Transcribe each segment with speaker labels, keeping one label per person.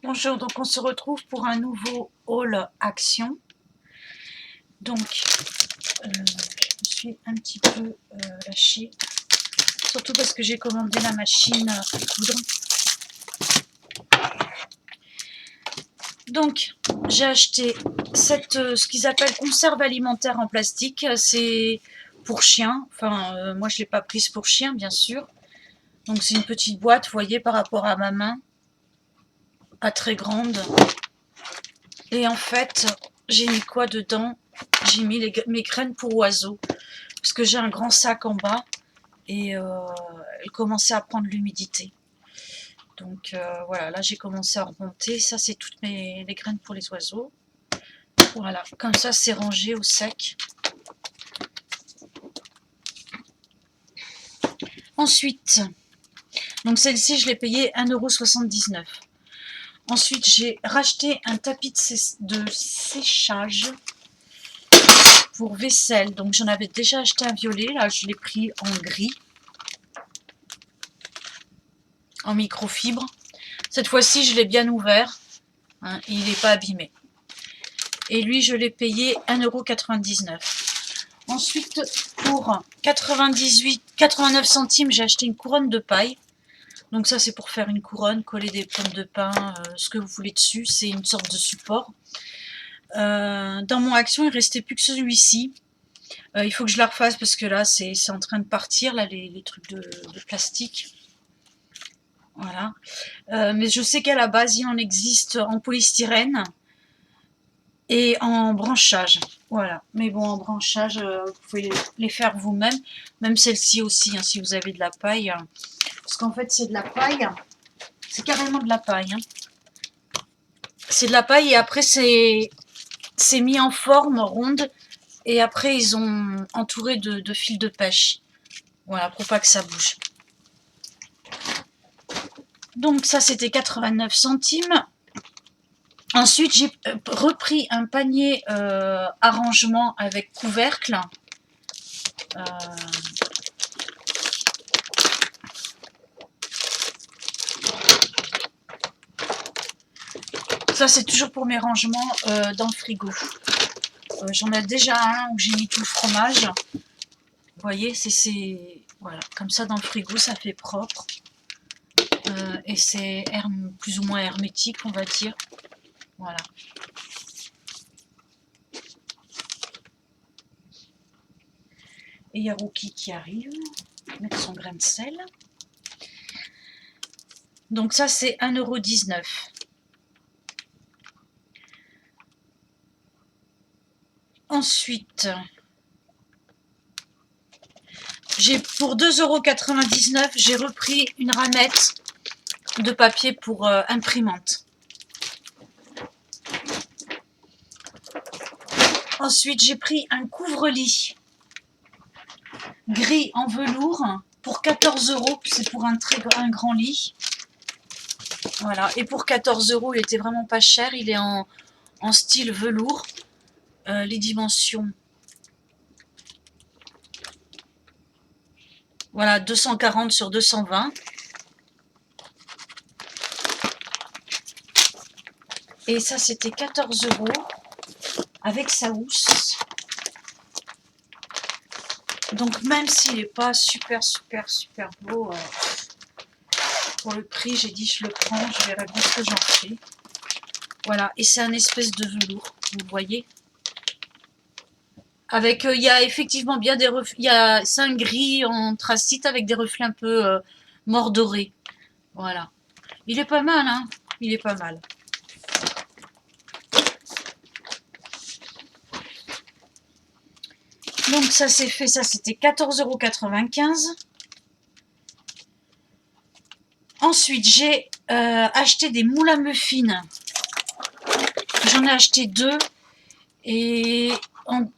Speaker 1: Bonjour, donc on se retrouve pour un nouveau haul action. Donc, je me suis un petit peu lâchée, surtout parce que j'ai commandé la machine à coudre. Donc, j'ai acheté ce qu'ils appellent conserve alimentaire en plastique. C'est pour chien. Enfin, moi je ne l'ai pas prise pour chien, bien sûr. Donc c'est une petite boîte, vous voyez, par rapport à ma main, pas très grande. Et en fait, j'ai mis quoi dedans? J'ai mis mes graines pour oiseaux, parce que j'ai un grand sac en bas et elle commençait à prendre l'humidité. Donc voilà, là j'ai commencé à remonter. Ça, c'est toutes les graines pour les oiseaux. Voilà, comme ça c'est rangé au sec. Ensuite, donc celle-ci je l'ai payée 1,79 €. Ensuite, j'ai racheté un tapis de séchage pour vaisselle. Donc j'en avais déjà acheté un violet, là je l'ai pris en gris, en microfibre. Cette fois-ci je l'ai bien ouvert, hein, il n'est pas abîmé. Et lui je l'ai payé 1,99 €. Ensuite, pour 89 centimes, j'ai acheté une couronne de paille. Donc ça c'est pour faire une couronne, coller des pommes de pin, ce que vous voulez dessus, c'est une sorte de support. Dans mon action il ne restait plus que celui-ci. Il faut que je la refasse parce que là c'est en train de partir, là, les trucs de plastique. Voilà. Mais je sais qu'à la base il en existe en polystyrène et en branchage. Voilà. Mais bon, en branchage, vous pouvez les faire vous-même. Même celle-ci aussi, hein, si vous avez de la paille. Parce qu'en fait c'est de la paille. C'est carrément de la paille. Hein. C'est de la paille et après c'est mis en forme ronde. Et après, ils ont entouré de fils de pêche. Voilà, pour pas que ça bouge. Donc ça, c'était 89 centimes. Ensuite, j'ai repris un panier arrangement avec couvercle. Ça, c'est toujours pour mes rangements dans le frigo. J'en ai déjà un où j'ai mis tout le fromage. Vous voyez, c'est voilà, comme ça dans le frigo, ça fait propre. Et c'est plus ou moins hermétique, on va dire. Voilà. Et il y a Rookie qui arrive, mettre son grain de sel. Donc ça, c'est 1,19 €. Ensuite, pour 2,99 €, j'ai repris une ramette de papier pour imprimante. Ensuite, j'ai pris un couvre-lit gris en velours pour 14 €. C'est pour un grand lit. Voilà. Et pour 14 €, il était vraiment pas cher. Il est en style velours. Les dimensions. Voilà, 240 sur 220. Et ça, c'était 14 € avec sa housse. Donc même s'il n'est pas super beau, pour le prix, j'ai dit je le prends, je verrai bien ce que j'en fais. Voilà, et c'est un espèce de velours, vous voyez. Avec, il y a effectivement bien des reflets, c'est un gris anthracite avec des reflets un peu mordorés. Voilà. Il est pas mal, hein. Il est pas mal. Donc ça c'est fait, ça c'était 14,95 €. Ensuite j'ai acheté des moules à muffins. J'en ai acheté 2 et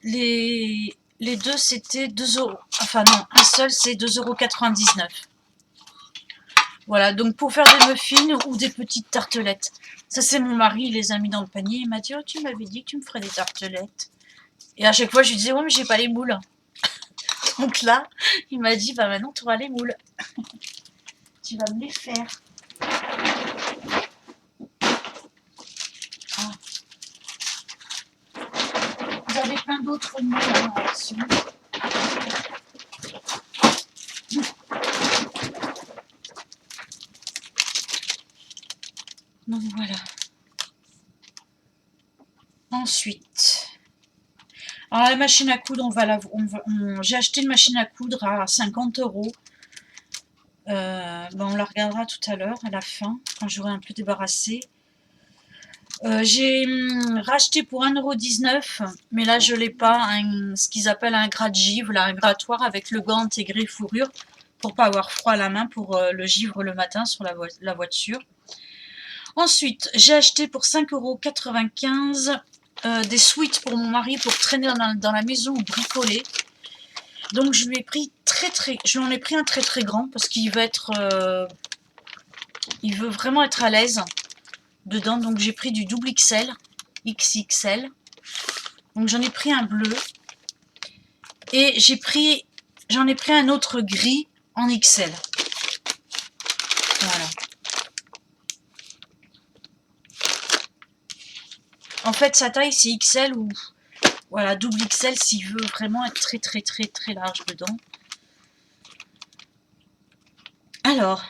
Speaker 1: les deux c'était 2 €. Enfin non, un seul c'est 2,99 €. Voilà, donc pour faire des muffins ou des petites tartelettes. Ça c'est mon mari, il les a mis dans le panier. Il m'a dit, oh tu m'avais dit que tu me ferais des tartelettes. Et à chaque fois je lui disais, ouais mais j'ai pas les moules. Donc là, il m'a dit, bah maintenant tu auras les moules. Tu vas me les faire. autre mot en action. Donc voilà. Ensuite, alors la machine à coudre, j'ai acheté une machine à coudre à 50 €. On la regardera tout à l'heure, à la fin, quand j'aurai un peu débarrassé. J'ai racheté pour 1,19 €, mais là je l'ai pas, ce qu'ils appellent un gratte-givre, là, un grattoir avec le gant intégré fourrure, pour pas avoir froid à la main pour le givre le matin sur la voiture. Ensuite, j'ai acheté pour 5,95 € des sweats pour mon mari pour traîner dans la maison ou bricoler. Donc je lui ai pris je lui en ai pris un très grand parce qu'il veut être, il veut vraiment être à l'aise dedans. Donc j'ai pris du double XL, XXL. Donc j'en ai pris un bleu et j'en ai pris un autre gris en XL. Voilà. En fait, sa taille c'est XL ou voilà, double XL s'il veut vraiment être très large dedans. Alors,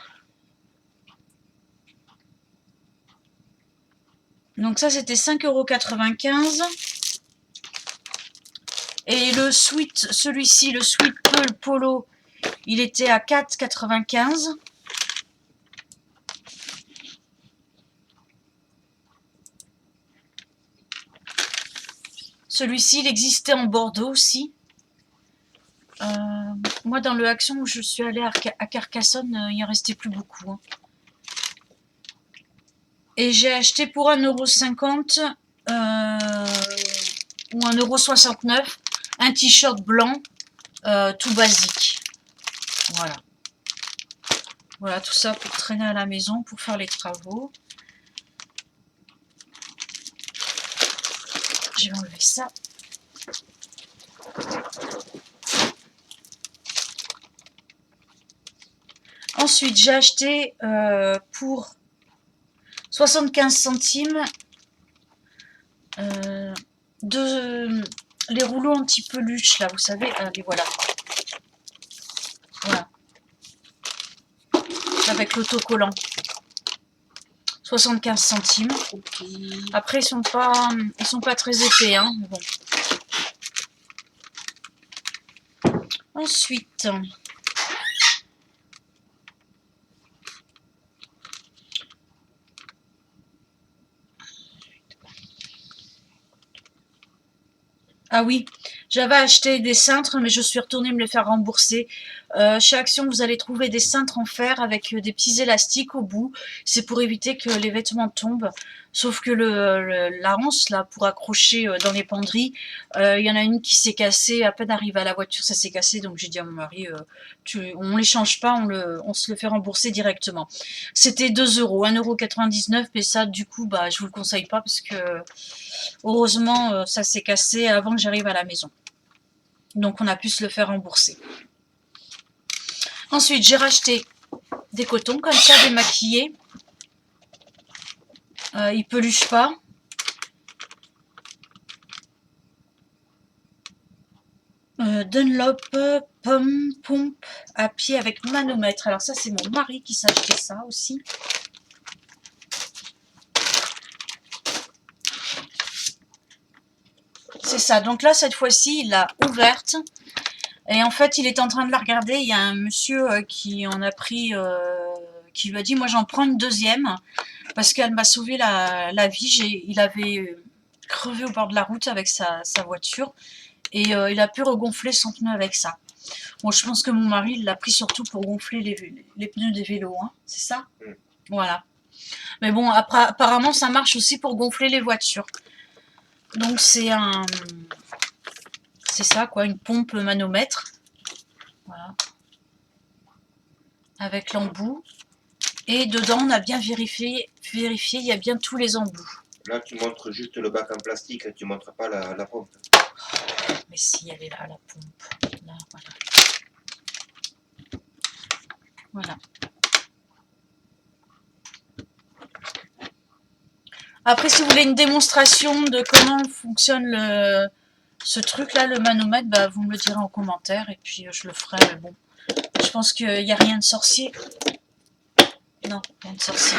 Speaker 1: donc ça c'était 5,95 €. Et le sweat, celui-ci, le sweat Pearl Polo, il était à 4,95 €. Celui-ci, il existait en Bordeaux aussi. Moi, dans le Action où je suis allée à Carcassonne, il en restait plus beaucoup. Hein. Et j'ai acheté pour 1,50 € ou 1,69 € un t-shirt blanc tout basique. Voilà. Voilà, tout ça pour traîner à la maison, pour faire les travaux. Je vais enlever ça. Ensuite, j'ai acheté pour 75 centimes les rouleaux anti-peluche, là, vous savez, les voilà. Voilà. Avec l'autocollant. 75 centimes. Okay. Après, ils sont pas très épais, hein, mais bon. Ensuite, ah oui, j'avais acheté des cintres, mais je suis retournée me les faire rembourser. Chez Action, vous allez trouver des cintres en fer avec des petits élastiques au bout. C'est pour éviter que les vêtements tombent. Sauf que la anse, là, pour accrocher dans les penderies, il y en a une qui s'est cassée. À peine arrivée à la voiture, ça s'est cassé. Donc j'ai dit à mon mari, on ne les change pas, on se le fait rembourser directement. C'était 2 €, 1,99 €, mais ça, du coup, bah, je vous le conseille pas parce que heureusement, ça s'est cassé avant que j'arrive à la maison. Donc on a pu se le faire rembourser. Ensuite, j'ai racheté des cotons comme ça, démaquillés. Ils peluchent pas. Dunlop pompe à pied avec manomètre. Alors ça, c'est mon mari qui s'est acheté ça aussi. C'est ça. Donc là, cette fois-ci, il l'a ouverte. Et en fait, il est en train de la regarder. Il y a un monsieur qui en a pris, qui lui a dit, moi j'en prends une deuxième, parce qu'elle m'a sauvé la vie. Il avait crevé au bord de la route avec sa voiture, et il a pu regonfler son pneu avec ça. Bon, je pense que mon mari l'a pris surtout pour gonfler les pneus des vélos, hein, c'est ça? Voilà. Mais bon, apparemment, ça marche aussi pour gonfler les voitures. Donc c'est ça quoi, une pompe manomètre. Voilà. Avec l'embout. Et dedans, on a bien vérifié, il y a bien tous les embouts.
Speaker 2: Là, tu montres juste le bac en plastique, tu ne montres pas la pompe.
Speaker 1: Mais si, elle est là, la pompe. Là, voilà. Voilà. Après, si vous voulez une démonstration de comment fonctionne ce truc-là, le manomètre, bah, vous me le direz en commentaire et puis je le ferai. Mais bon, je pense qu'il n'y a rien de sorcier. Non, rien de sorcier.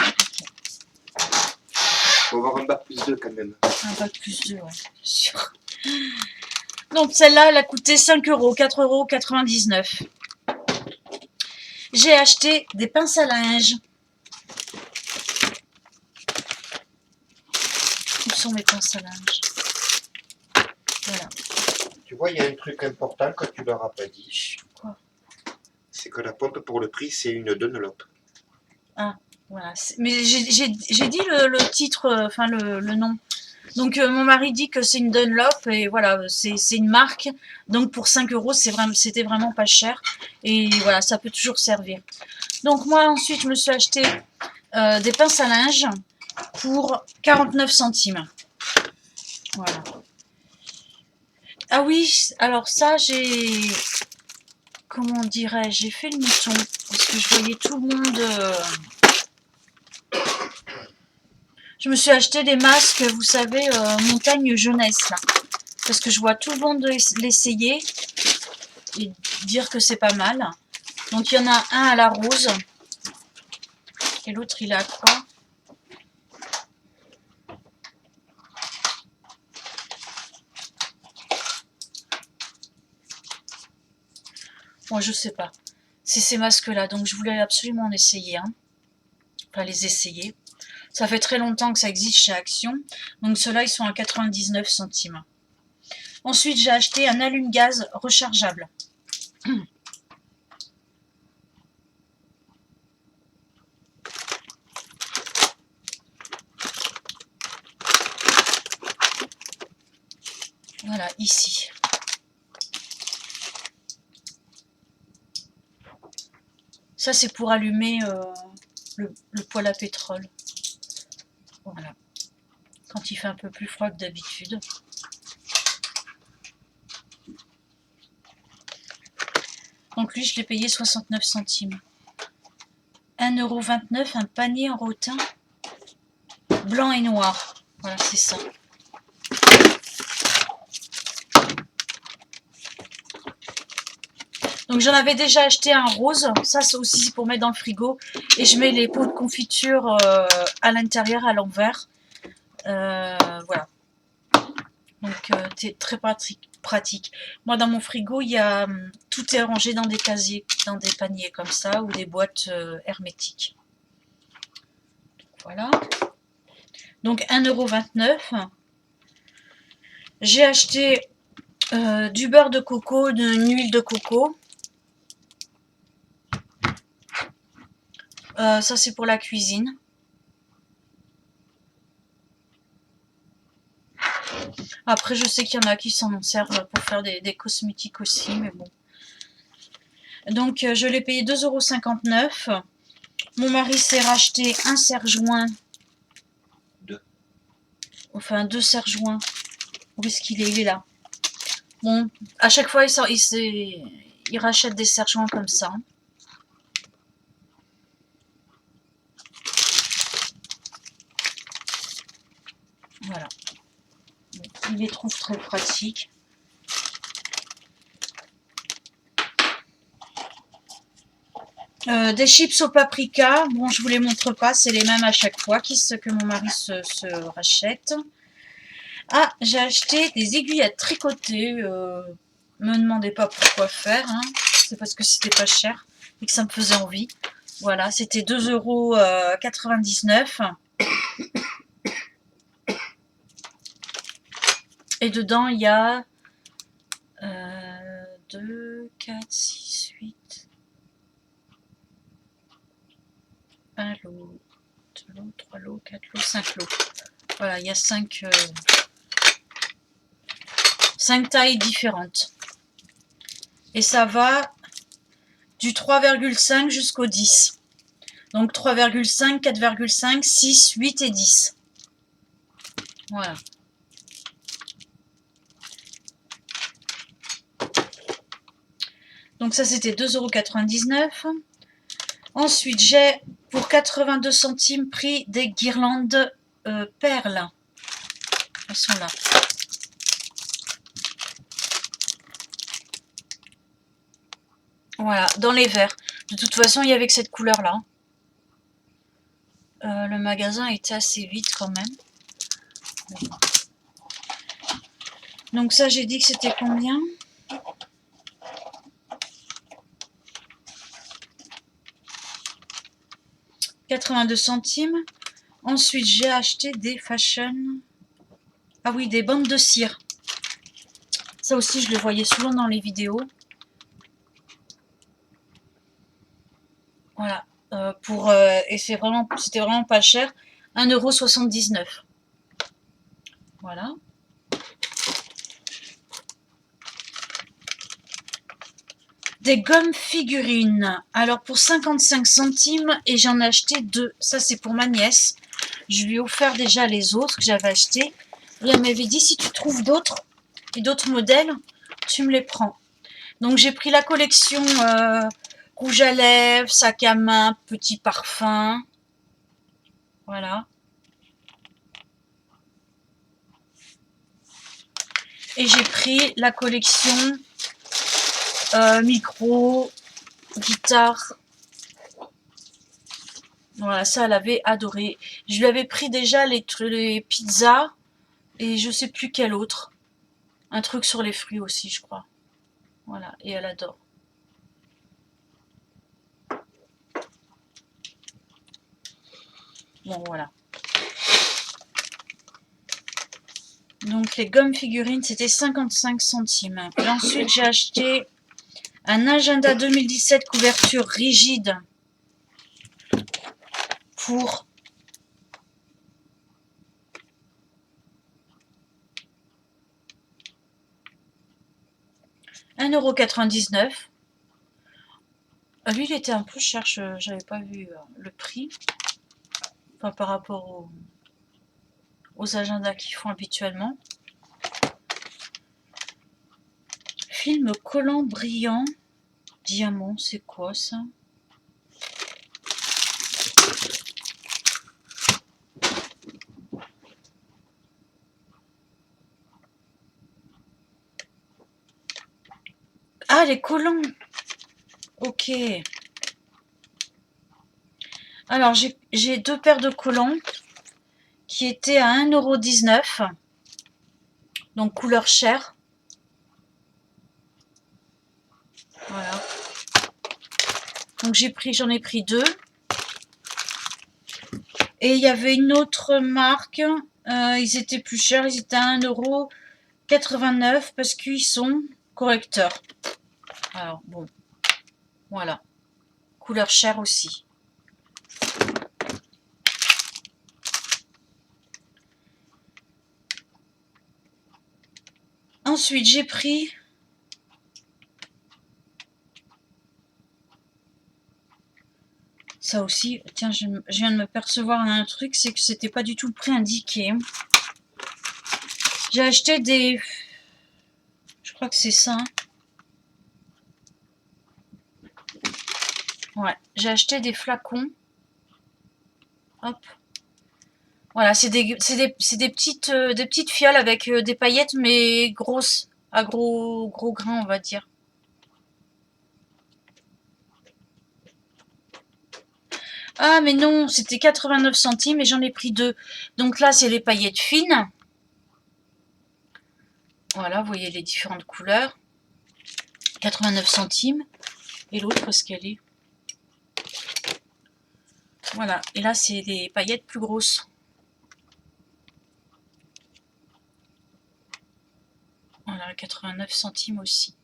Speaker 2: Faut avoir un bac plus 2 quand même.
Speaker 1: Un bac plus 2, ouais, bien sûr. Donc celle-là, elle a coûté 5 €, 4,99 €. J'ai acheté des pinces à linge. Où sont mes pinces à linge? Voilà.
Speaker 2: Tu vois, il y a un truc important que tu leur as pas dit.
Speaker 1: Quoi?
Speaker 2: C'est que la pompe pour le prix, c'est une Dunlop.
Speaker 1: Ah, voilà. Mais j'ai dit le titre, enfin le nom. Donc mon mari dit que c'est une Dunlop et voilà, c'est une marque. Donc pour 5 €, c'était vraiment pas cher. Et voilà, ça peut toujours servir. Donc moi ensuite, je me suis acheté des pinces à linge pour 49 centimes. Voilà. Ah oui, alors ça, comment dirais-je, j'ai fait le mouton. Parce que je voyais tout le monde... Je me suis acheté des masques, vous savez, montagne jeunesse, là. Parce que je vois tout le monde l'essayer et dire que c'est pas mal. Donc il y en a un à la rose. Et l'autre, il a quoi? Moi, je sais pas. C'est ces masques-là. Donc je voulais absolument en essayer. Hein. Enfin, les essayer. Ça fait très longtemps que ça existe chez Action. Donc ceux-là, ils sont à 99 centimes. Ensuite, j'ai acheté un allume-gaz rechargeable. Voilà, ici. Ça, c'est pour allumer le poêle à pétrole. Voilà. Quand il fait un peu plus froid que d'habitude. Donc lui, je l'ai payé 69 centimes. 1,29 €, un panier en rotin blanc et noir. Voilà, c'est ça. Donc j'en avais déjà acheté un rose. Ça, c'est aussi pour mettre dans le frigo. Et je mets les pots de confiture à l'intérieur, à l'envers. Voilà. Donc c'est très pratique. Moi, dans mon frigo, il y a tout est rangé dans des casiers, dans des paniers comme ça, ou des boîtes hermétiques. Voilà. Donc 1,29 €. J'ai acheté du beurre de coco, une huile de coco. Ça, c'est pour la cuisine. Après, je sais qu'il y en a qui s'en servent pour faire des cosmétiques aussi, mais bon. Donc, je l'ai payé 2,59 €. Mon mari s'est racheté un serre-joint. Enfin, 2 serre-joints. Où est-ce qu'il est? Il est là. Bon, à chaque fois, il rachète des serre-joints comme ça. Voilà. Il les trouve très pratiques. Des chips au paprika. Bon, je vous les montre pas, c'est les mêmes à chaque fois que mon mari se rachète. Ah, j'ai acheté des aiguilles à tricoter. Me demandez pas pourquoi faire. Hein. C'est parce que c'était pas cher et que ça me faisait envie. Voilà, c'était 2,99 €. Et dedans, il y a 2, 4, 6, 8. 1 lot, 2 lots, 3 lots, 4 lots, 5 lots. Voilà, il y a 5 tailles différentes. Et ça va du 3,5 jusqu'au 10. Donc 3,5, 4,5, 6, 8 et 10. Voilà. Donc ça, c'était 2,99 €. Ensuite, j'ai pour 82 centimes pris des guirlandes perles. Elles sont là. Voilà, dans les verts. De toute façon, il y avait que cette couleur-là. Le magasin était assez vide quand même. Donc ça, j'ai dit que c'était combien? « 82 centimes. Ensuite, j'ai acheté des fashion. Ah oui, des bandes de cire. Ça aussi, je le voyais souvent dans les vidéos. Voilà. Et c'était vraiment pas cher. 1,79 €. Voilà. Des gommes figurines. Alors pour 55 centimes et j'en ai acheté 2. Ça c'est pour ma nièce. Je lui ai offert déjà les autres que j'avais achetés. Et elle m'avait dit si tu trouves d'autres et d'autres modèles, tu me les prends. Donc j'ai pris la collection rouge à lèvres, sac à main, petit parfum. Voilà. Et j'ai pris la collection micro, guitare. Voilà, ça elle avait adoré. Je lui avais pris déjà les pizzas et je sais plus quel autre. Un truc sur les fruits aussi, je crois. Voilà, et elle adore. Bon, voilà. Donc les gommes figurines, c'était 55 centimes. Et ensuite, j'ai acheté un agenda 2017 couverture rigide pour 1,99 €. Lui, il était un peu cher, j'avais pas vu le prix. Enfin, par rapport aux agendas qu'ils font habituellement. Film collant brillant. Diamant, c'est quoi ça? Ah, les collants. Ok. Alors, j'ai 2 paires de collants qui étaient à 1,19 €. Donc, couleur chair. Voilà. Donc, j'en ai pris 2. Et il y avait une autre marque. Ils étaient plus chers. Ils étaient à 1,89 € parce qu'ils sont correcteurs. Alors, bon. Voilà. Couleur chair aussi. Ensuite, j'ai pris ça aussi. Tiens, je viens de me percevoir un truc, c'est que c'était pas du tout le prix indiqué. J'ai acheté des... Je crois que c'est ça. Ouais, j'ai acheté des flacons. Hop. Voilà, c'est des petites fioles avec des paillettes, mais grosses, à gros grains, on va dire. Ah, mais non, c'était 89 centimes et j'en ai pris 2. Donc là, c'est les paillettes fines. Voilà, vous voyez les différentes couleurs. 89 centimes. Et l'autre, où est-ce qu'elle est? Voilà, et là, c'est des paillettes plus grosses. Voilà, 89 centimes aussi.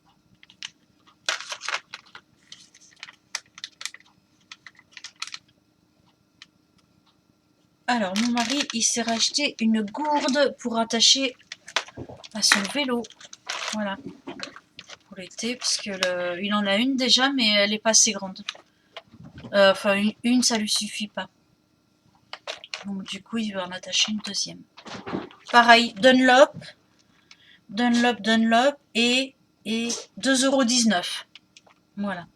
Speaker 1: Alors, mon mari, il s'est racheté une gourde pour attacher à son vélo. Voilà. Pour l'été, parce que il en a une déjà, mais elle n'est pas assez grande. Enfin, une, ça lui suffit pas. Donc, du coup, il va en attacher une deuxième. Pareil, Dunlop et 2,19 €. Voilà.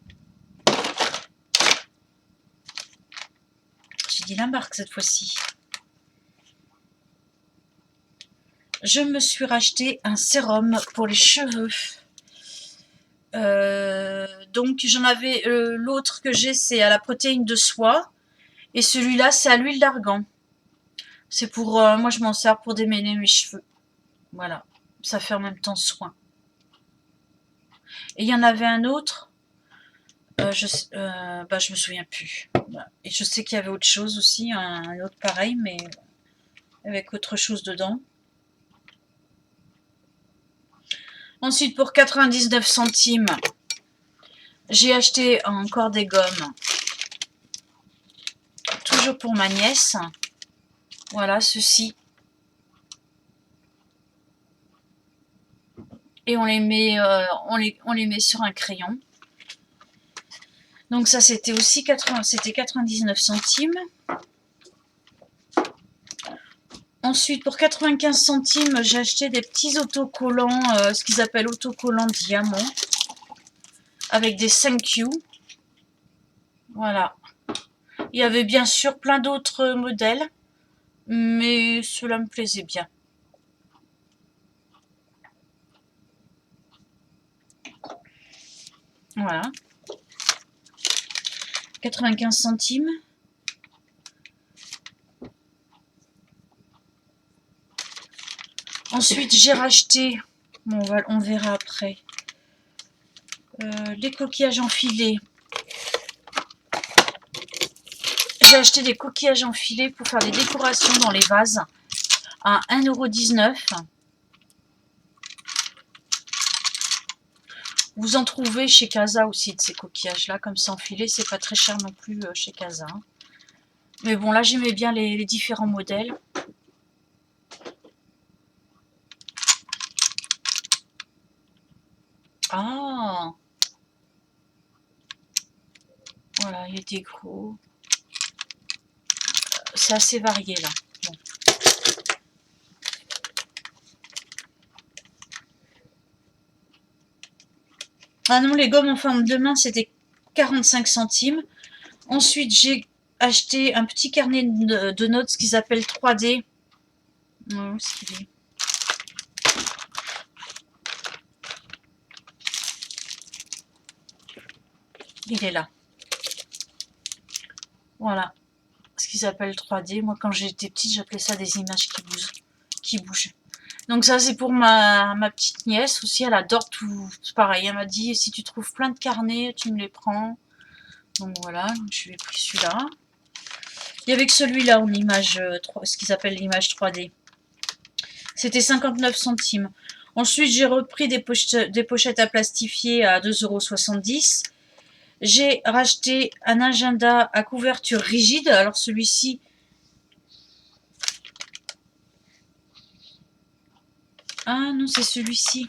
Speaker 1: J'ai dit la marque cette fois-ci. Je me suis racheté un sérum pour les cheveux. Donc j'en avais l'autre que j'ai, c'est à la protéine de soie, et celui-là c'est à l'huile d'argan. C'est pour moi je m'en sers pour démêler mes cheveux. Voilà, ça fait en même temps soin. Et il y en avait un autre, je me souviens plus. Voilà. Et je sais qu'il y avait autre chose aussi, un autre pareil, mais avec autre chose dedans. Ensuite, pour 99 centimes, j'ai acheté encore des gommes. Toujours pour ma nièce. Voilà, ceci. Et on les met, on les met sur un crayon. Donc ça, c'était aussi 99 centimes. Ensuite, pour 95 centimes, j'ai acheté des petits autocollants, ce qu'ils appellent autocollants diamant, avec des thank you. Voilà. Il y avait bien sûr plein d'autres modèles, mais cela me plaisait bien. Voilà. 95 centimes. Ensuite, j'ai racheté, bon, on verra après, les coquillages enfilés. J'ai acheté des coquillages enfilés pour faire des décorations dans les vases à 1,19 €. Vous en trouvez chez Casa aussi de ces coquillages-là, comme ça enfilés, c'est pas très cher non plus chez Casa. Mais bon, là j'aimais bien les différents modèles. Ah! Voilà, il était gros. C'est assez varié là. Bon. Ah non, les gommes en forme de main, c'était 45 centimes. Ensuite, j'ai acheté un petit carnet de notes qu'ils appellent 3D. Où est-ce qu'il est ? Il est là. Voilà. Ce qu'ils appellent 3D. Moi, quand j'étais petite, j'appelais ça des images qui bougent. Donc ça, c'est pour ma petite nièce aussi. Elle adore tout. Pareil, elle m'a dit, si tu trouves plein de carnets, tu me les prends. Donc voilà, je lui ai pris celui-là. Il y avait que celui-là en image, ce qu'ils appellent l'image 3D. C'était 59 centimes. Ensuite, j'ai repris des pochettes à plastifier à 2,70 €. J'ai racheté un agenda à couverture rigide. Alors celui-ci, ah non, c'est celui-ci.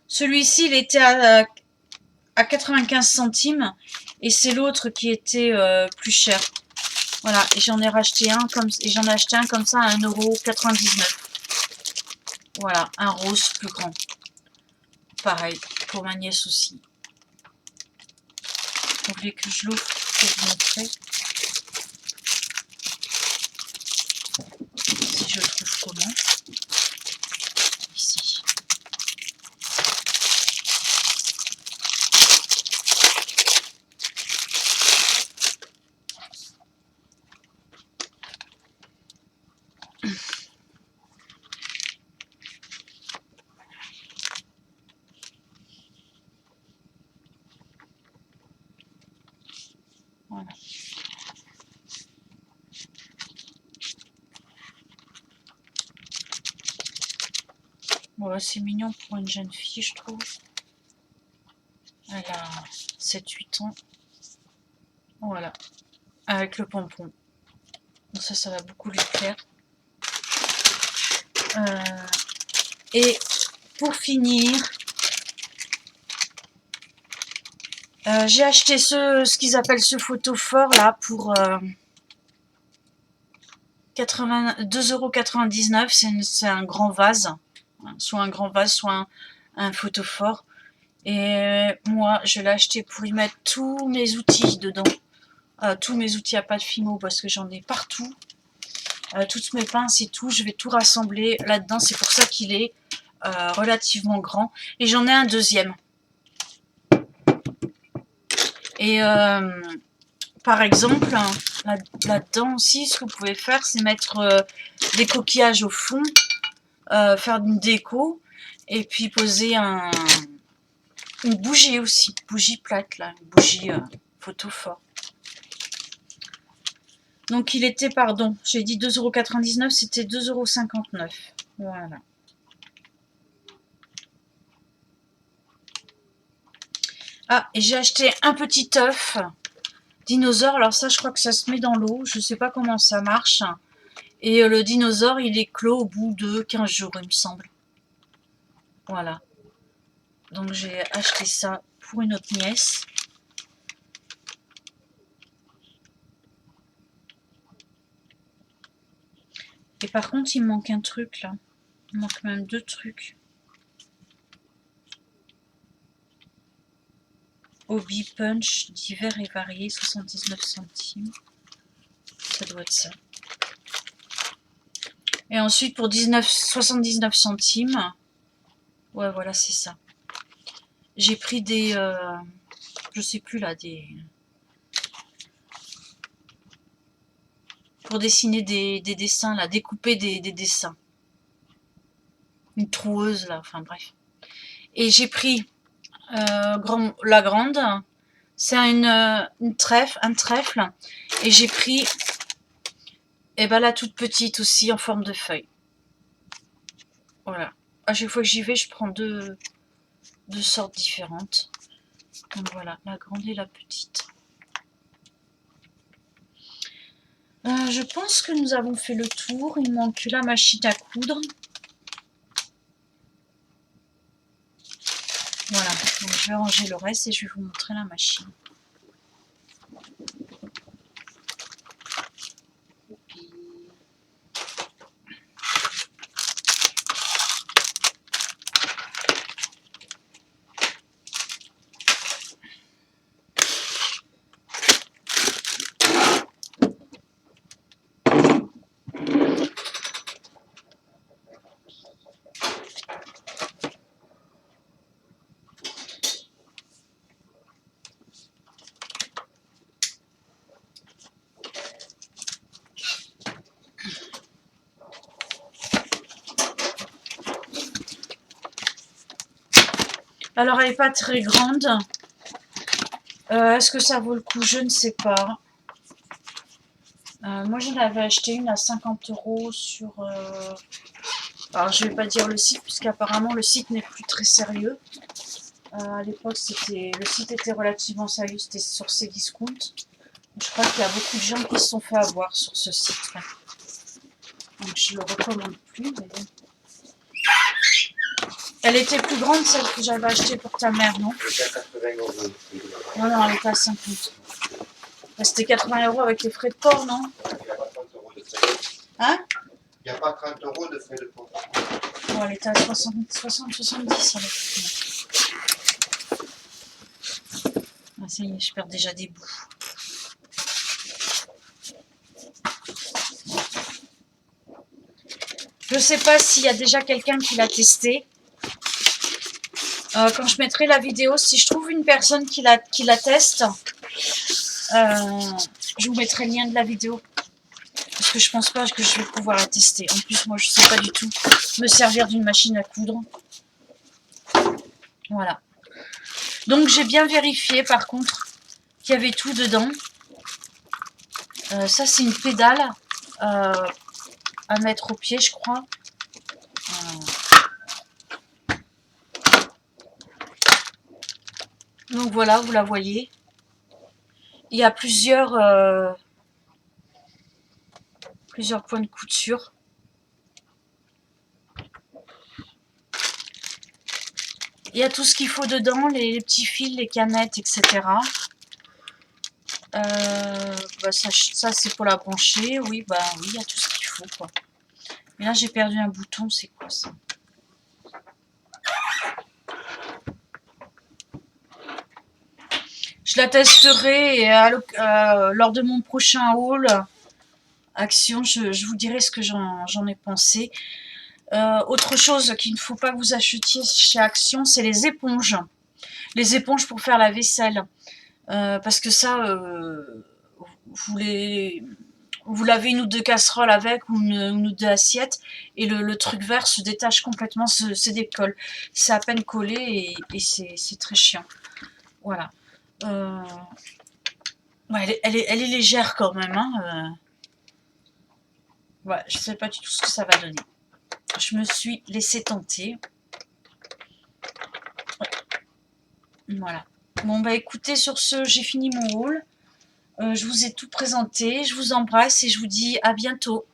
Speaker 1: Celui-ci, il était à 95 centimes et c'est l'autre qui était plus cher. Voilà, et j'en ai racheté un comme ça à 1,99 €. Voilà, un rose plus grand. Pareil, pour ma nièce aussi. Vous voulez que je l'ouvre pour vous montrer? Si je le trouve comment? Ici. Voilà. Voilà, c'est mignon pour une jeune fille, je trouve. Elle a 7-8 ans. Voilà. Avec le pompon. Donc ça va beaucoup lui plaire. Et pour finir, j'ai acheté ce qu'ils appellent ce photophore là pour 2,99 €. C'est un grand vase, soit un grand vase, soit un photophore. Et moi, je l'ai acheté pour y mettre tous mes outils dedans. Tous mes outils à pâte Fimo parce que j'en ai partout. Toutes mes pinces et tout, je vais tout rassembler là-dedans. C'est pour ça qu'il est relativement grand. Et j'en ai un deuxième. Et par exemple, là-dedans aussi, ce que vous pouvez faire, c'est mettre des coquillages au fond, faire une déco, et puis poser une bougie aussi, bougie plate, là, une bougie photo fort. Donc il était, pardon, j'ai dit 2,99 €, c'était 2,59 €. Voilà. Ah, et j'ai acheté un petit œuf dinosaure. Alors ça, je crois que ça se met dans l'eau. Je ne sais pas comment ça marche. Et le dinosaure, il est clos au bout de 15 jours, il me semble. Voilà. Donc j'ai acheté ça pour une autre nièce. Et par contre, il me manque un truc là. Il me manque même 2 trucs. Hobby Punch divers et variés, 79 centimes. Ça doit être ça. Et ensuite pour 79 centimes, ouais voilà c'est ça. J'ai pris des, je sais plus là, pour dessiner des dessins là, découper des dessins. Une troueuse là, enfin bref. Et j'ai pris la grande, c'est un trèfle, et j'ai pris la toute petite aussi en forme de feuille. Voilà. À chaque fois que j'y vais, je prends deux sortes différentes. Donc voilà, la grande et la petite. Je pense que nous avons fait le tour. Il manque la machine à coudre. Voilà, donc je vais ranger le reste et je vais vous montrer la machine. Alors elle n'est pas très grande. Est-ce que ça vaut le coup? Je ne sais pas. Moi j'en avais acheté une à 50 € sur... Alors je vais pas dire le site, puisqu'apparemment le site n'est plus très sérieux. À l'époque le site était relativement sérieux, c'était sur Cdiscount. Je crois qu'il y a beaucoup de gens qui se sont fait avoir sur ce site. Donc je le recommande plus. Mais... Elle était plus grande celle que j'avais achetée pour ta mère, non?
Speaker 2: Elle était à 80 €.
Speaker 1: Non, elle était à 50. C'était 80 € avec les frais de port, non?
Speaker 2: Il n'y a pas 30 € de frais.
Speaker 1: Hein?
Speaker 2: Il n'y a pas 30 € de frais de port.
Speaker 1: Bon, elle était à 70. Ah, ça y est, je perds déjà des bouts. Je sais pas s'il y a déjà quelqu'un qui l'a testé. Quand je mettrai la vidéo, si je trouve une personne qui la teste, je vous mettrai le lien de la vidéo. Parce que je pense pas que je vais pouvoir la tester. En plus, moi, je sais pas du tout me servir d'une machine à coudre. Voilà. Donc, j'ai bien vérifié, par contre, qu'il y avait tout dedans. Ça, c'est une pédale à mettre au pied, je crois. Donc voilà, vous la voyez. Il y a plusieurs points de couture. Il y a tout ce qu'il faut dedans, les petits fils, les canettes, etc. Ça c'est pour la brancher. Oui, oui, il y a tout ce qu'il faut, quoi. Mais là, j'ai perdu un bouton, c'est quoi ça? Je la testerai et lors de mon prochain haul action, je vous dirai ce que j'en ai pensé. Autre chose qu'il ne faut pas que vous achetiez chez Action, c'est les éponges. Les éponges pour faire la vaisselle. Parce que ça, vous lavez une ou deux casseroles avec, ou une ou deux assiettes, et le truc vert se détache complètement, se décolle. C'est à peine collé et c'est très chiant. Voilà. Ouais, elle est légère quand même. Hein, ouais, je sais pas du tout ce que ça va donner. Je me suis laissée tenter. Voilà. Bon, bah écoutez, sur ce, j'ai fini mon haul. Je vous ai tout présenté. Je vous embrasse et je vous dis à bientôt.